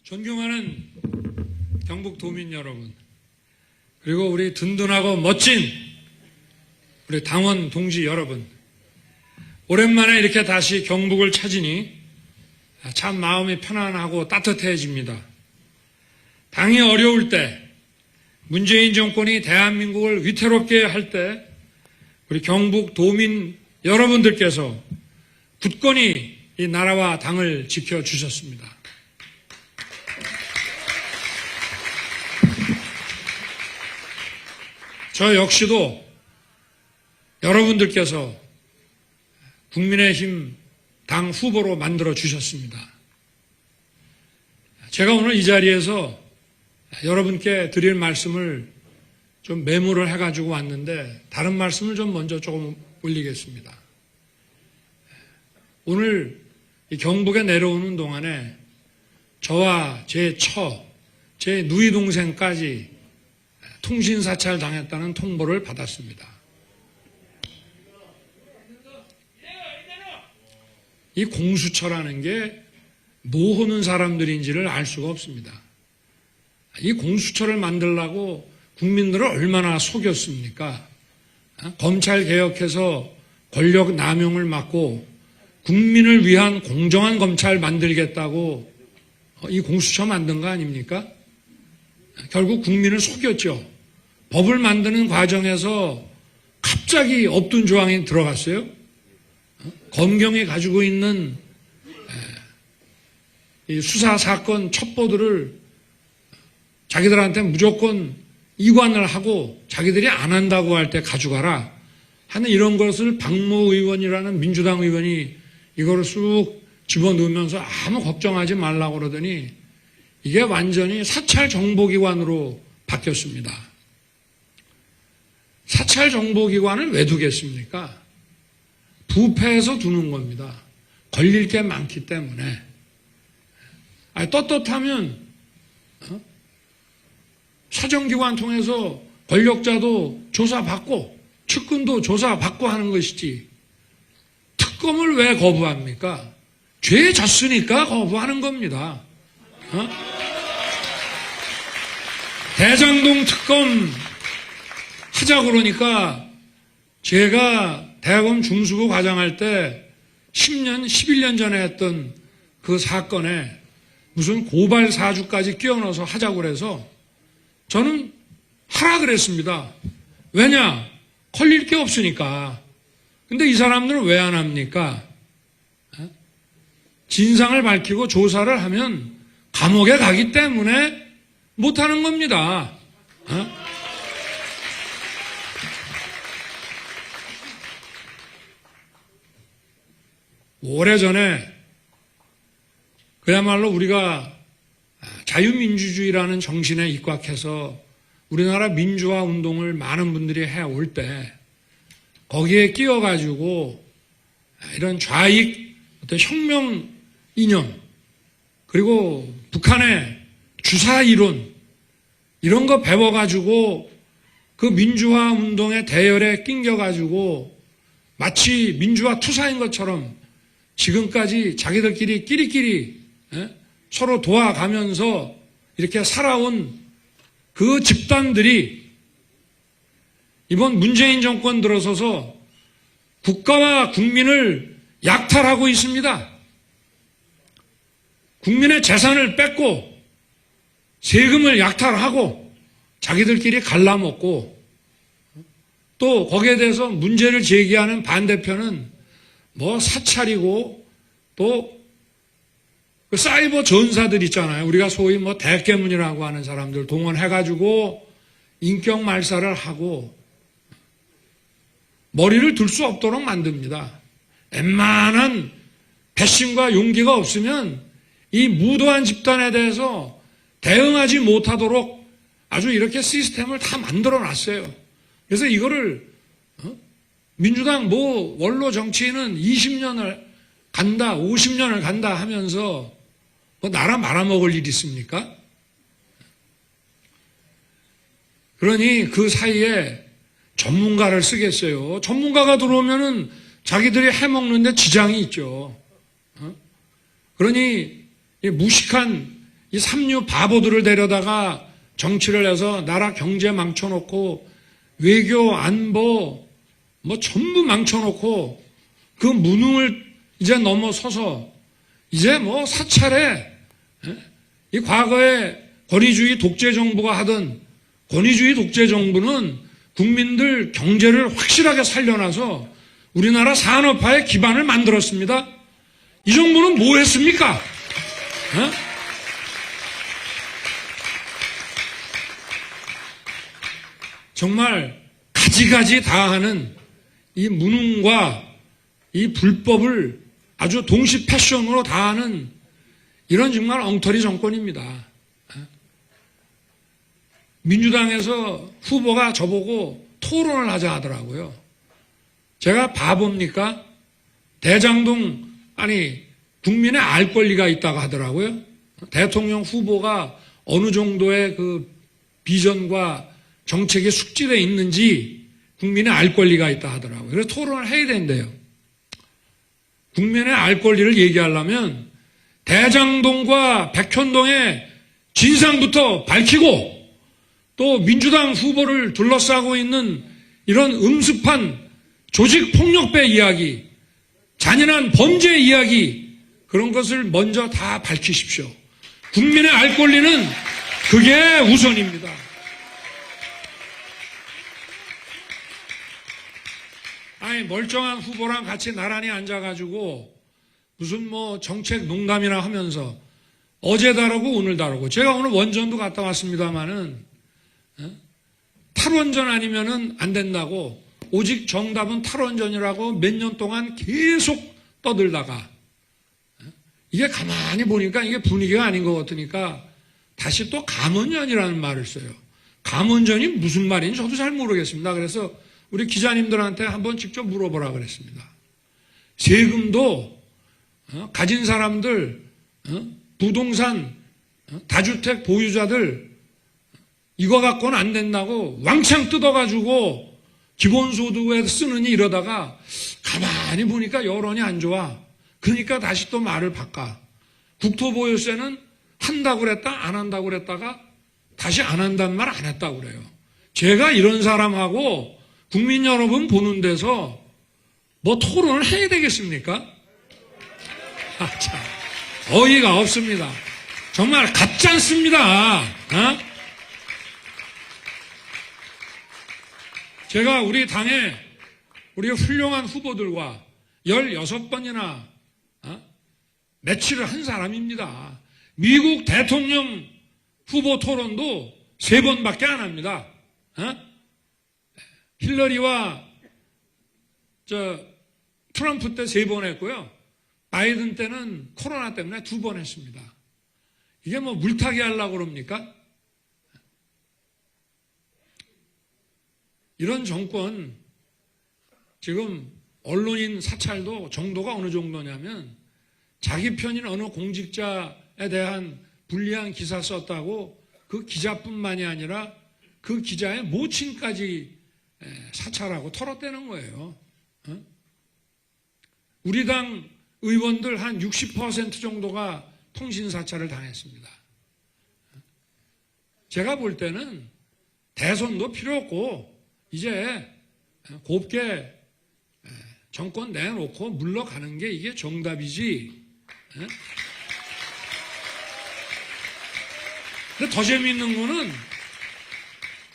존경하는 경북도민 여러분, 그리고 우리 든든하고 멋진 우리 당원 동지 여러분, 오랜만에 이렇게 다시 경북을 찾으니 참 마음이 편안하고 따뜻해집니다. 당이 어려울 때, 문재인 정권이 대한민국을 위태롭게 할 때 우리 경북 도민 여러분들께서 굳건히 이 나라와 당을 지켜주셨습니다. 저 역시도 여러분들께서 국민의힘 당 후보로 만들어 주셨습니다. 제가 오늘 이 자리에서 여러분께 드릴 말씀을 좀 메모를 해가지고 왔는데, 다른 말씀을 좀 먼저 조금 올리겠습니다. 오늘 이 경북에 내려오는 동안에 저와 제 누이 동생까지 통신사찰 당했다는 통보를 받았습니다. 이 공수처라는 게 뭐 하는 사람들인지를 알 수가 없습니다. 이 공수처를 만들려고 국민들을 얼마나 속였습니까? 검찰 개혁해서 권력 남용을 막고 국민을 위한 공정한 검찰 만들겠다고 이 공수처 만든 거 아닙니까? 결국 국민을 속였죠. 법을 만드는 과정에서 갑자기 없던 조항이 들어갔어요. 검경이 가지고 있는 이 수사 사건 첩보들을 자기들한테 무조건 이관을 하고 자기들이 안 한다고 할 때 가져가라 하는 이런 것을 박모 의원이라는 민주당 의원이 이거를 쑥 집어넣으면서 아무 걱정하지 말라고 그러더니 이게 완전히 사찰 정보기관으로 바뀌었습니다. 사찰 정보기관을 왜 두겠습니까? 부패해서 두는 겁니다. 걸릴 게 많기 때문에. 떳떳하면 사정기관 통해서 권력자도 조사받고 측근도 조사받고 하는 것이지, 특검을 왜 거부합니까? 죄 졌으니까 거부하는 겁니다. 대장동 특검 하자 그러니까 제가 대검 중수부 과장할 때 10년, 11년 전에 했던 그 사건에 무슨 고발 사주까지 끼워 넣어서 하자고 그래서 저는 하라 그랬습니다. 왜냐? 걸릴 게 없으니까. 근데 이 사람들은 왜 안 합니까? 진상을 밝히고 조사를 하면 감옥에 가기 때문에 못하는 겁니다. 오래전에 그야말로 우리가 자유민주주의라는 정신에 입각해서 우리나라 민주화 운동을 많은 분들이 해올 때 거기에 끼어가지고 이런 좌익 어떤 혁명 이념, 그리고 북한의 주사 이론 이런 거 배워가지고 그 민주화 운동의 대열에 낑겨가지고 마치 민주화 투사인 것처럼 지금까지 자기들끼리 끼리끼리 서로 도와가면서 이렇게 살아온 그 집단들이 이번 문재인 정권 들어서서 국가와 국민을 약탈하고 있습니다. 국민의 재산을 뺏고 세금을 약탈하고 자기들끼리 갈라먹고, 또 거기에 대해서 문제를 제기하는 반대편은 뭐 사찰이고 또 그 사이버 전사들 있잖아요. 우리가 소위 뭐 대깨문이라고 하는 사람들 동원해가지고 인격 말살을 하고 머리를 들 수 없도록 만듭니다. 웬만한 배심과 용기가 없으면 이 무도한 집단에 대해서 대응하지 못하도록 아주 이렇게 시스템을 다 만들어 놨어요. 그래서 이거를 민주당 뭐 원로 정치인은 20년을 간다, 50년을 간다 하면서 뭐 나라 말아먹을 일 있습니까? 그러니 그 사이에 전문가를 쓰겠어요. 전문가가 들어오면은 자기들이 해먹는데 지장이 있죠. 그러니 이 무식한 이 삼류 바보들을 데려다가 정치를 해서 나라 경제 망쳐놓고 외교 안보 뭐 전부 망쳐놓고 그 무능을 이제 넘어서서 이제 뭐 사찰에 이 과거에 권위주의 독재 정부가 하던 권위주의 독재 정부는 국민들 경제를 확실하게 살려놔서 우리나라 산업화의 기반을 만들었습니다. 이 정부는 뭐 했습니까? 정말 가지가지 다 하는 이 무능과 이 불법을 아주 동시 패션으로 다 하는 이런 정말 엉터리 정권입니다. 민주당에서 후보가 저보고 토론을 하자 하더라고요. 제가 바보입니까? 대장동, 아니, 국민의 알 권리가 있다고 하더라고요. 대통령 후보가 어느 정도의 그 비전과 정책에 숙지되어 있는지 국민의 알 권리가 있다 하더라고요. 그래서 토론을 해야 된대요. 국민의 알 권리를 얘기하려면 대장동과 백현동의 진상부터 밝히고 또 민주당 후보를 둘러싸고 있는 이런 음습한 조직폭력배 이야기, 잔인한 범죄 이야기, 그런 것을 먼저 다 밝히십시오. 국민의 알 권리는 그게 우선입니다. 아니, 멀쩡한 후보랑 같이 나란히 앉아가지고 무슨 뭐 정책 농담이나 하면서 어제 다르고 오늘 다르고, 제가 오늘 원전도 갔다 왔습니다마는 탈원전 아니면은 안 된다고, 오직 정답은 탈원전이라고 몇 년 동안 계속 떠들다가 이게 가만히 보니까 이게 분위기가 아닌 것 같으니까 다시 또 감원전이라는 말을 써요. 감원전이 무슨 말인지 저도 잘 모르겠습니다. 그래서 우리 기자님들한테 한번 직접 물어보라 그랬습니다. 세금도 가진 사람들, 부동산, 다주택 보유자들 이거 갖고는 안 된다고 왕창 뜯어가지고 기본소득에 쓰느니 이러다가 가만히 보니까 여론이 안 좋아. 그러니까 다시 또 말을 바꿔. 국토보유세는 한다고 그랬다 안 한다고 그랬다가 다시 안 한다는 말 안 했다고 그래요. 제가 이런 사람하고 국민 여러분 보는 데서 뭐 토론을 해야 되겠습니까? 참, 어이가 없습니다. 정말 가짜습니다. 제가 우리 당에 우리 훌륭한 후보들과 16번이나 매치를 한 사람입니다. 미국 대통령 후보 토론도 3번밖에 안 합니다. 힐러리와 트럼프 때 3번 했고요. 바이든 때는 코로나 때문에 2번 했습니다. 이게 뭐 물타기 하려고 그럽니까? 이런 정권, 지금 언론인 사찰도 정도가 어느 정도냐면 자기 편인 어느 공직자에 대한 불리한 기사 썼다고 그 기자뿐만이 아니라 그 기자의 모친까지 사찰하고 털어대는 거예요. 우리 당 의원들 한 60% 정도가 통신사찰을 당했습니다. 제가 볼 때는 대선도 필요 없고 이제 곱게 정권 내놓고 물러가는 게 이게 정답이지. 근데 더 재미있는 거는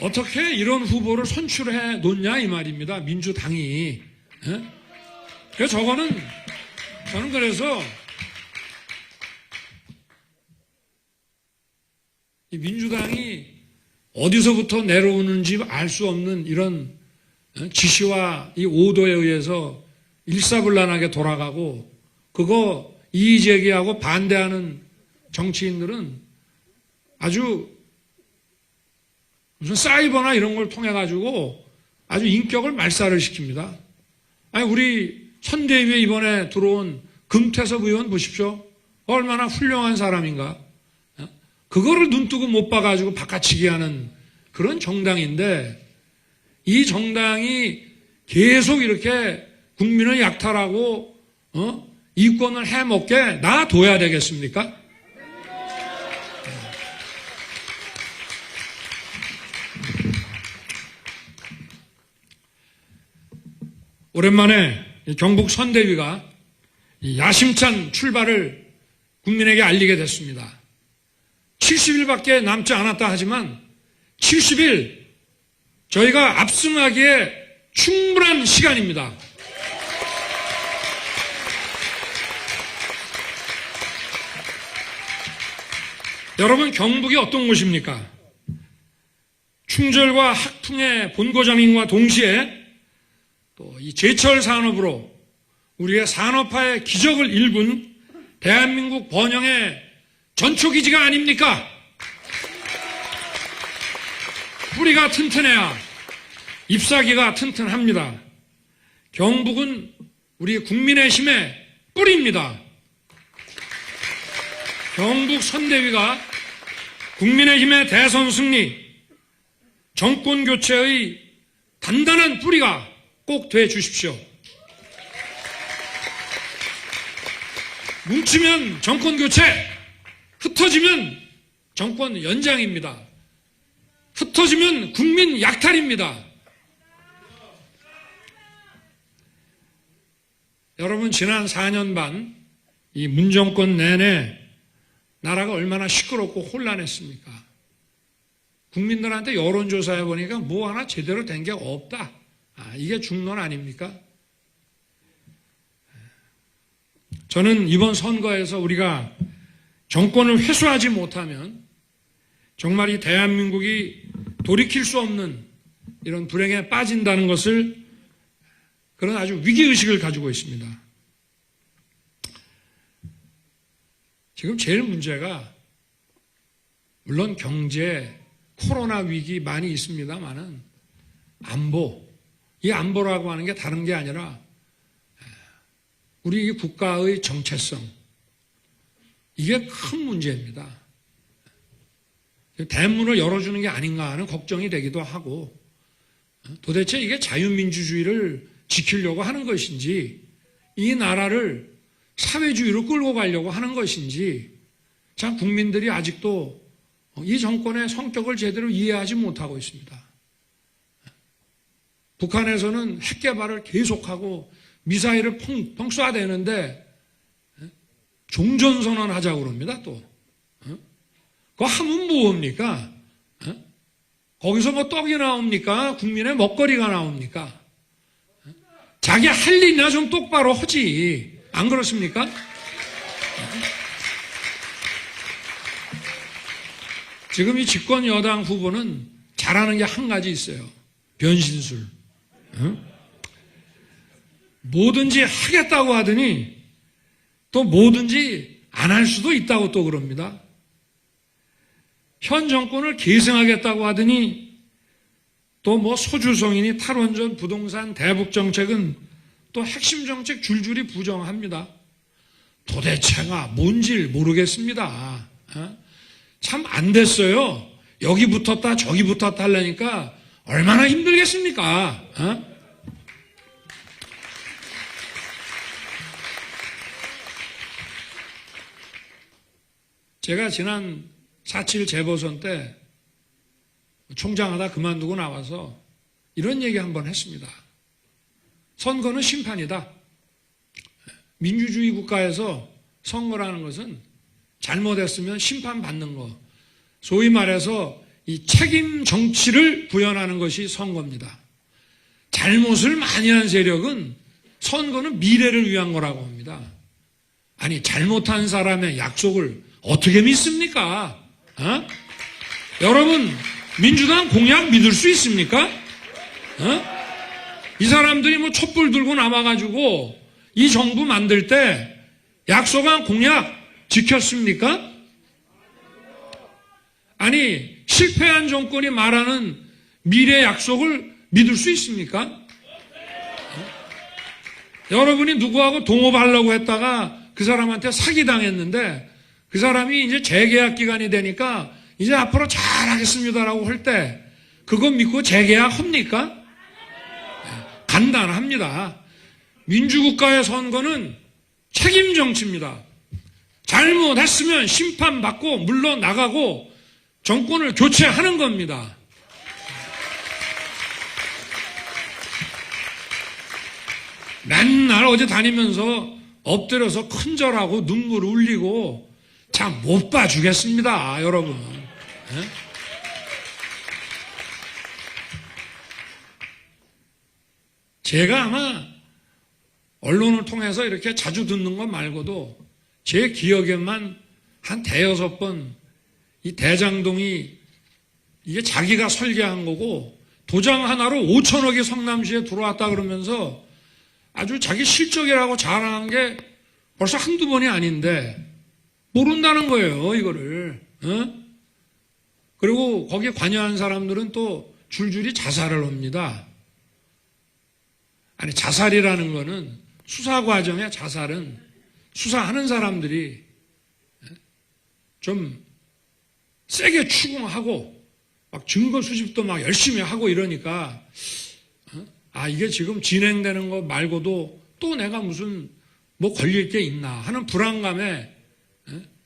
어떻게 이런 후보를 선출해 놓냐 이 말입니다. 민주당이. 그래서 저는 그래서 이 민주당이 어디서부터 내려오는지 알 수 없는 이런 지시와 이 오도에 의해서 일사불란하게 돌아가고, 그거 이의제기하고 반대하는 정치인들은 아주 무슨 사이버나 이런 걸 통해 가지고 아주 인격을 말살을 시킵니다. 아니, 우리 선대위에 이번에 들어온 금태섭 의원 보십시오. 얼마나 훌륭한 사람인가. 그거를 눈뜨고 못 봐가지고 바꿔치기 하는 그런 정당인데 이 정당이 계속 이렇게 국민을 약탈하고 이권을 해먹게 놔둬야 되겠습니까? 오랜만에 경북 선대위가 야심찬 출발을 국민에게 알리게 됐습니다. 70일밖에 남지 않았다 하지만 70일 저희가 압승하기에 충분한 시간입니다. 여러분, 경북이 어떤 곳입니까? 충절과 학풍의 본고장인과 동시에 또 이 제철 산업으로 우리의 산업화의 기적을 일군 대한민국 번영의 전초기지가 아닙니까? 뿌리가 튼튼해야 잎사귀가 튼튼합니다. 경북은 우리 국민의 힘의 뿌리입니다. 경북 선대위가 국민의 힘의 대선 승리, 정권 교체의 단단한 뿌리가 꼭 돼 주십시오. 뭉치면 정권 교체, 흩어지면 정권 연장입니다. 흩어지면 국민 약탈입니다. 여러분, 지난 4년 반 이 문정권 내내 나라가 얼마나 시끄럽고 혼란했습니까? 국민들한테 여론조사해 보니까 뭐 하나 제대로 된 게 없다. 이게 중론 아닙니까? 저는 이번 선거에서 우리가 정권을 회수하지 못하면 정말 이 대한민국이 돌이킬 수 없는 이런 불행에 빠진다는 것을 그런 아주 위기의식을 가지고 있습니다. 지금 제일 문제가 물론 경제, 코로나 위기 많이 있습니다만은 안보, 이 안보라고 하는 게 다른 게 아니라 우리 국가의 정체성, 이게 큰 문제입니다. 대문을 열어주는 게 아닌가 하는 걱정이 되기도 하고 도대체 이게 자유민주주의를 지키려고 하는 것인지 이 나라를 사회주의로 끌고 가려고 하는 것인지 참 국민들이 아직도 이 정권의 성격을 제대로 이해하지 못하고 있습니다. 북한에서는 핵 개발을 계속하고 미사일을 펑 쏴대는데 종전선언 하자고 그럽니다. 또 그거 하면 뭐합니까? 거기서 뭐 떡이 나옵니까? 국민의 먹거리가 나옵니까? 자기 할 일이나 좀 똑바로 하지. 안 그렇습니까? 지금 이 집권 여당 후보는 잘하는 게 한 가지 있어요. 변신술. 뭐든지 하겠다고 하더니 또 뭐든지 안 할 수도 있다고 또 그럽니다. 현 정권을 계승하겠다고 하더니 또 뭐 소주성이니 탈원전, 부동산, 대북 정책은 또 핵심 정책 줄줄이 부정합니다. 도대체가 뭔지 모르겠습니다. 참 안 됐어요. 여기 붙었다 저기 붙었다 하려니까 얼마나 힘들겠습니까? 제가 지난 4.7 재보선 때 총장하다 그만두고 나와서 이런 얘기 한번 했습니다. 선거는 심판이다. 민주주의 국가에서 선거라는 것은 잘못했으면 심판받는 거, 소위 말해서 이 책임 정치를 구현하는 것이 선거입니다. 잘못을 많이 한 세력은 선거는 미래를 위한 거라고 합니다. 아니, 잘못한 사람의 약속을 어떻게 믿습니까? 여러분, 민주당 공약 믿을 수 있습니까? 이 사람들이 뭐 촛불 들고 남아가지고 이 정부 만들 때 약속한 공약 지켰습니까? 아니, 실패한 정권이 말하는 미래 약속을 믿을 수 있습니까? 여러분이 누구하고 동업하려고 했다가 그 사람한테 사기당했는데 그 사람이 이제 재계약 기간이 되니까 이제 앞으로 잘하겠습니다라고 할 때 그거 믿고 재계약합니까? 간단합니다. 민주국가의 선거는 책임 정치입니다. 잘못했으면 심판받고 물러나가고 정권을 교체하는 겁니다. 맨날 어디 다니면서 엎드려서 큰절하고 눈물 흘리고 참 못 봐주겠습니다, 여러분. 네? 제가 아마 언론을 통해서 이렇게 자주 듣는 것 말고도 제 기억에만 한 대여섯 번 이 대장동이 이게 자기가 설계한 거고 도장 하나로 5천억이 성남시에 들어왔다 그러면서 아주 자기 실적이라고 자랑한 게 벌써 한두 번이 아닌데 모른다는 거예요, 이거를. 그리고 거기에 관여한 사람들은 또 줄줄이 자살을 합니다. 아니, 자살이라는 거는 수사 과정의 자살은 수사하는 사람들이 좀 세게 추궁하고 막 증거 수집도 막 열심히 하고 이러니까 이게 지금 진행되는 거 말고도 또 내가 무슨 뭐 걸릴 게 있나 하는 불안감에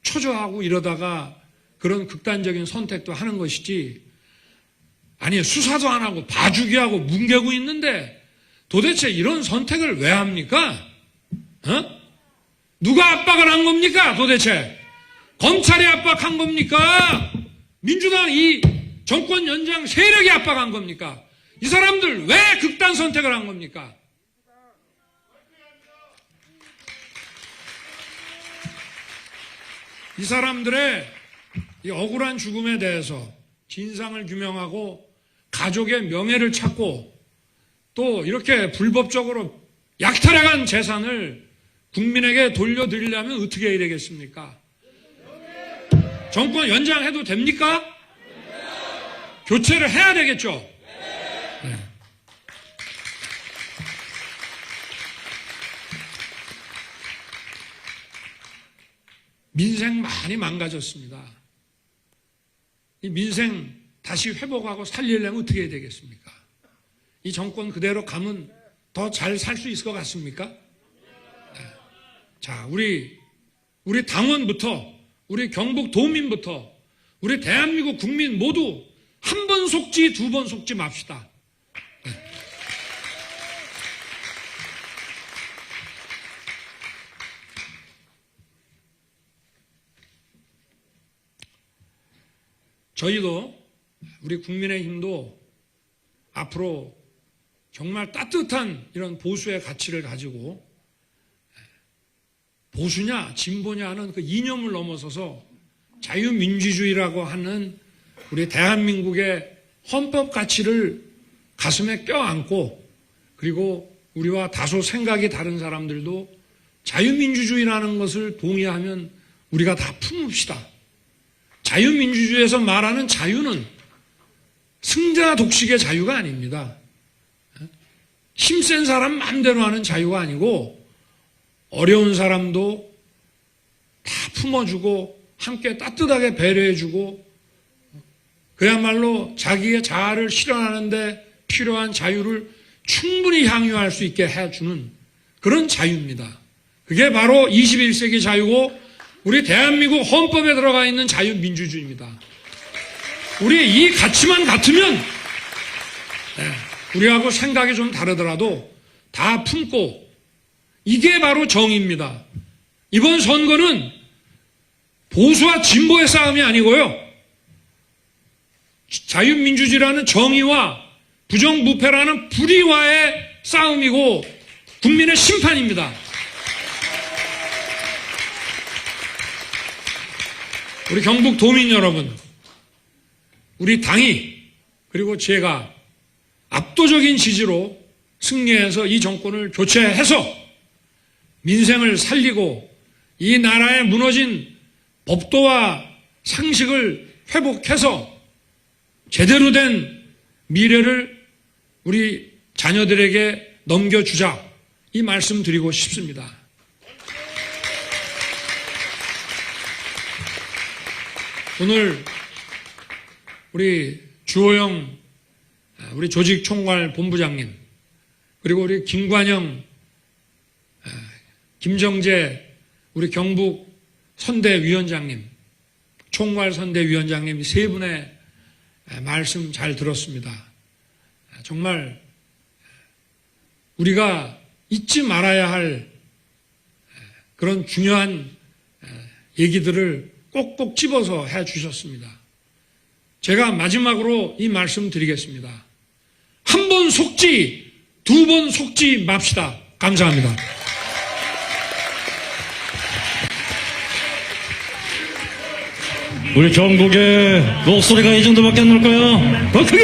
초조하고 이러다가 그런 극단적인 선택도 하는 것이지, 아니 수사도 안 하고 봐주기하고 뭉개고 있는데 도대체 이런 선택을 왜 합니까? 누가 압박을 한 겁니까 도대체? 검찰이 압박한 겁니까? 민주당 이 정권 연장 세력이 압박한 겁니까? 이 사람들 왜 극단 선택을 한 겁니까? 이 사람들의 이 억울한 죽음에 대해서 진상을 규명하고 가족의 명예를 찾고 또 이렇게 불법적으로 약탈해간 재산을 국민에게 돌려드리려면 어떻게 해야 되겠습니까? 정권 연장해도 됩니까? 교체를 해야 되겠죠? 네. 민생 많이 망가졌습니다. 이 민생 다시 회복하고 살리려면 어떻게 해야 되겠습니까? 이 정권 그대로 가면 더 잘 살 수 있을 것 같습니까? 네. 자, 우리 당원부터, 우리 경북 도민부터, 우리 대한민국 국민 모두 한 번 속지 두 번 속지 맙시다. 네. 저희도 우리 국민의힘도 앞으로 정말 따뜻한 이런 보수의 가치를 가지고 보수냐 진보냐는 그 이념을 넘어서서 자유민주주의라고 하는 우리 대한민국의 헌법 가치를 가슴에 껴안고, 그리고 우리와 다소 생각이 다른 사람들도 자유민주주의라는 것을 동의하면 우리가 다 품읍시다. 자유민주주의에서 말하는 자유는 승자 독식의 자유가 아닙니다. 힘센 사람 마음대로 하는 자유가 아니고 어려운 사람도 다 품어주고 함께 따뜻하게 배려해주고 그야말로 자기의 자아를 실현하는데 필요한 자유를 충분히 향유할 수 있게 해주는 그런 자유입니다. 그게 바로 21세기 자유고 우리 대한민국 헌법에 들어가 있는 자유민주주의입니다. 우리 이 가치만 같으면 우리하고 생각이 좀 다르더라도 다 품고, 이게 바로 정의입니다. 이번 선거는 보수와 진보의 싸움이 아니고요, 자유민주주의라는 정의와 부정부패라는 불의와의 싸움이고 국민의 심판입니다. 우리 경북 도민 여러분, 우리 당이 그리고 제가 압도적인 지지로 승리해서 이 정권을 교체해서 민생을 살리고 이 나라의 무너진 법도와 상식을 회복해서 제대로 된 미래를 우리 자녀들에게 넘겨주자, 이 말씀 드리고 싶습니다. 오늘 우리 주호영 우리 조직총괄본부장님, 그리고 우리 김관영, 김정재 우리 경북 선대위원장님, 총괄선대위원장님 세 분의 말씀 잘 들었습니다. 정말 우리가 잊지 말아야 할 그런 중요한 얘기들을 꼭꼭 집어서 해 주셨습니다. 제가 마지막으로 이 말씀 드리겠습니다. 한 번 속지, 두 번 속지 맙시다. 감사합니다. 우리 전국의 목소리가 이 정도밖에 안 날까요? 더 크게!